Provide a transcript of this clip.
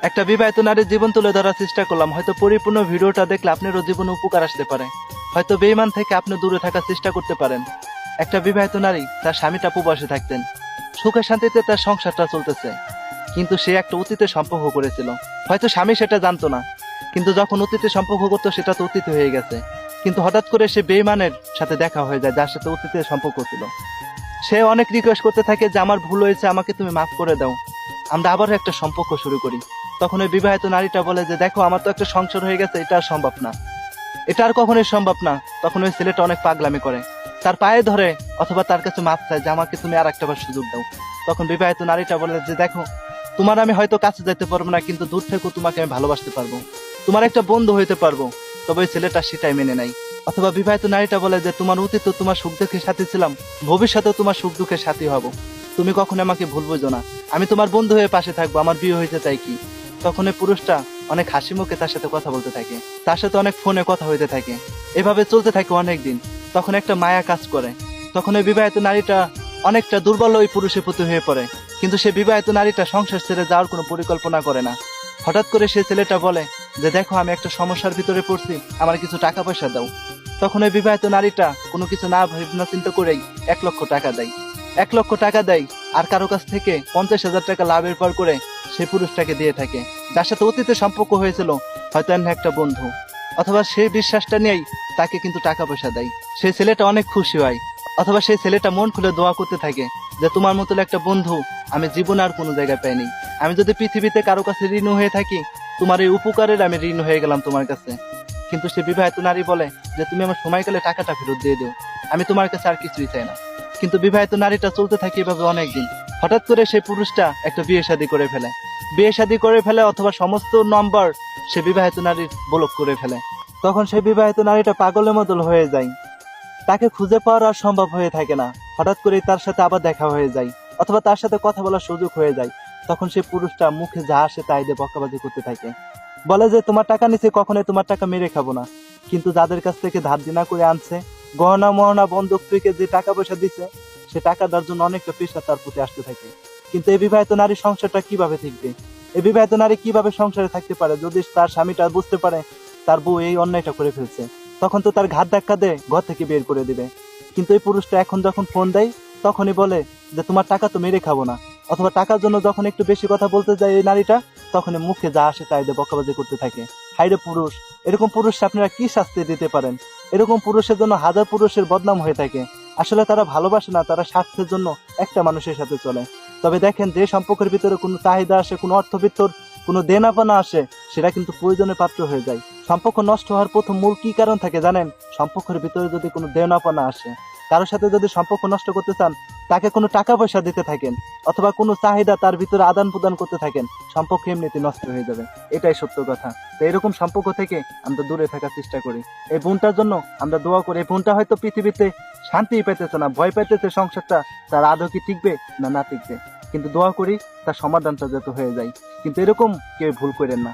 একটা বিবাহিত নারীর জীবন তুলে ধরার চেষ্টা করলাম, হয়তো পরিপূর্ণ ভিডিওটা দেখলে আপনারও জীবনে উপকার আসতে পারে। হয়তো বেঈমান থেকে আপনি দূরে থাকার চেষ্টা করতে পারেন। একটা বিবাহিত নারী তার স্বামীটা প্রবাসে থাকতেন, সুখে শান্তিতে তার সংসারটা চলতেছে, কিন্তু সে একটা অতীতে সম্পর্ক করেছিল। হয়তো স্বামী সেটা জানতো না, কিন্তু যখন অতীতে সম্পর্ক করতো সেটা তো অতীত হয়ে গেছে। কিন্তু হঠাৎ করে সে বেঈমানের সাথে দেখা হয়ে যায়, যার সাথে অতীতে সম্পর্ক ছিল। সে অনেক রিকোয়েস্ট করতে থাকে যে আমার ভুল হয়েছে, আমাকে তুমি মাফ করে দাও, আমরা আবার একটা সম্পর্ক শুরু করি। তখন ওই বিবাহিত নারীটা বলে যে দেখো, আমার তো একটা সংসার হয়ে গেছে, এটা আর সম্ভব না, এটা আর কখনোই সম্ভব না। তখন ওই ছেলেটা অনেক পাগলামি করে, তার পায়ে ধরে অথবা তার কাছে মাপ চায় যে আমাকে তুমি আর একটা বার সুযোগ দাও। তখন বিবাহিত নারীটা বলে যে দেখো, তোমার আমি হয়তো কাছে যেতে পারবো না, কিন্তু দূর থেকেও তোমাকে আমি ভালোবাসতে পারবো, তোমার একটা বন্ধু হইতে পারবো। তবে ওই ছেলেটা সেটাই মেনে নেয়। অথবা বিবাহিত নারীটা বলে যে তোমার অতীত তোমার সুখ দুঃখের সাথী ছিলাম, ভবিষ্যতেও তোমার সুখ দুঃখের সাথী হব, তুমি কখনো আমাকে ভুল বুঝো না, আমি তোমার বন্ধু হয়ে পাশে থাকবো, আমার বিয়ে হয়েছে তাই কি। তখন এই পুরুষটা অনেক হাসি মুখে তার সাথে কথা বলতে থাকে, তার সাথে অনেক ফোনে কথা হইতে থাকে, এভাবে চলতে থাকে অনেক দিন। তখন একটা মায়া কাজ করে, তখন ওই বিবাহিত নারীটা অনেকটা দুর্বল ওই পুরুষের প্রতি হয়ে পড়ে। কিন্তু সে বিবাহিত নারীটা সংসার ছেড়ে যাওয়ার কোনো পরিকল্পনা করে না। হঠাৎ করে সে ছেলেটা বলে যে দেখো, আমি একটা সমস্যার ভিতরে পড়ছি, আমার কিছু টাকা পয়সা দাও। তখন ওই বিবাহিত নারীটা কোনো কিছু না ভাবনা চিন্তা করেই 1 লক্ষ টাকা দেয়। 1 লক্ষ টাকা দেয়, আর কারো কাছ থেকে 50,000 টাকা লাভের পর করে সেই পুরুষটাকে দিয়ে থাকে, যার সাথে অতীতে সম্পর্ক হয়েছিল, হয়তো একটা বন্ধু। অথবা সেই বিশ্বাসটা নিয়েই তাকে কিন্তু টাকা পয়সা দেয়। সেই ছেলেটা অনেক খুশি হয়, অথবা সেই ছেলেটা মন খুলে দোয়া করতে থাকে যে তোমার মতো একটা বন্ধু আমি জীবনে আর কোনো জায়গায় পাইনি। আমি যদি পৃথিবীতে কারো কাছে ঋণ হয়ে থাকি, তোমার এই উপকারের আমি ঋণ হয়ে গেলাম তোমার কাছে। কিন্তু সে বিবাহিত নারী বলে যে তুমি আমার সময়কালে টাকাটা ফেরত দিয়ে দিও, আমি তোমার কাছে আর কিছুই চাই না। কিন্তু বিবাহিত নারীটা চলতে থাকে এভাবে অনেকদিন। হঠাৎ করে সেই পুরুষটা একটা বিয়ে শাদী করে ফেলে, অথবা সমস্ত নম্বর সে বিবাহিত নারীর ব্লক করে ফেলে। তখন সেই বিবাহিত নারীটা পাগলের মতো হয়ে যায়, তাকে খুঁজে পাওয়ার আর সম্ভব হয়ে থাকে না। হঠাৎ করে তার সাথে আবার দেখা হয়ে যায়, অথবা তার সাথে কথা বলার সুযোগ হয়ে যায়। তখন সেই পুরুষটা মুখে যা আসে তাই দিয়ে বকাবাজি করতে থাকে, বলে যে তোমার টাকা নিচে, কখনোই তোমার টাকা মেরে খাবো না। কিন্তু যাদের কাছ থেকে ধার দিনা করে আনছে, গহনা মহনা বন্ধক থেকে যে টাকা পয়সা দিছে, সে টাকা দেওয়ার জন্য অনেকটা প্রেশার তার প্রতি আসতে থাকে। কিন্তু এই বিবাহিত নারীর সংসারটা কিভাবে থাকবে, এই বিবাহিত নারী কিভাবে সংসারে থাকতে পারে যদি তার স্বামীটা বুঝতে পারে তার বউ এই অন্যায়টা করে ফেলছে? তখন তো তার ঘাট ধাক্কা দিয়ে ঘর থেকে বের করে দিবে। কিন্তু এই পুরুষটা এখন যখন ফোন দেয়, তখনই বলে যে তোমার টাকা তো মেরে খাবো না। অথবা টাকার জন্য যখন একটু বেশি কথা বলতে যায় এই নারীটা, তখন মুখে যা আসে তাই দিয়ে বকাবাজি করতে থাকে। হাইরে পুরুষ, এরকম পুরুষ আপনারা কি শাস্তি দিতে পারেন? এরকম পুরুষের জন্য হাজার পুরুষের বদনাম হয়ে থাকে। আসলে তারা ভালোবাসে না, তারা স্বার্থের জন্য একটা মানুষের সাথে চলে। তবে দেখেন, যে সম্পর্কের ভিতরে কোনো চাহিদা আসে, কোনো অর্থবিত্তর কোনো দেনাপানা আসে, সেটা কিন্তু প্রয়োজনের পাত্র হয়ে যায়। সম্পর্ক নষ্ট হওয়ার প্রথম মূল কি কারণ থাকে জানেন? সম্পর্কের ভিতরে যদি কোনো দেনাপানা আসে, কারোর সাথে যদি সম্পর্ক নষ্ট করতে চান, তাকে কোনো টাকা পয়সা দিতে থাকেন, অথবা কোনো চাহিদা তার ভিতরে আদান প্রদান করতে থাকেন, সম্পর্ক এমনিতে নষ্ট হয়ে যাবে। এটাই সত্য কথা। তো এরকম সম্পর্ক থেকে আমরা দূরে থাকার চেষ্টা করি। এই বোনটার জন্য আমরা দোয়া করি। এই বোনটা হয়তো পৃথিবীতে শান্তি পেতেছে না, ভয় পেতেছে সংসারটা তার আদৌ কি টিকবে না না টিকবে, কিন্তু দোয়া করি তার সমাধানটা যাতে হয়ে যায়। কিন্তু এরকম কেউ ভুল করেন না।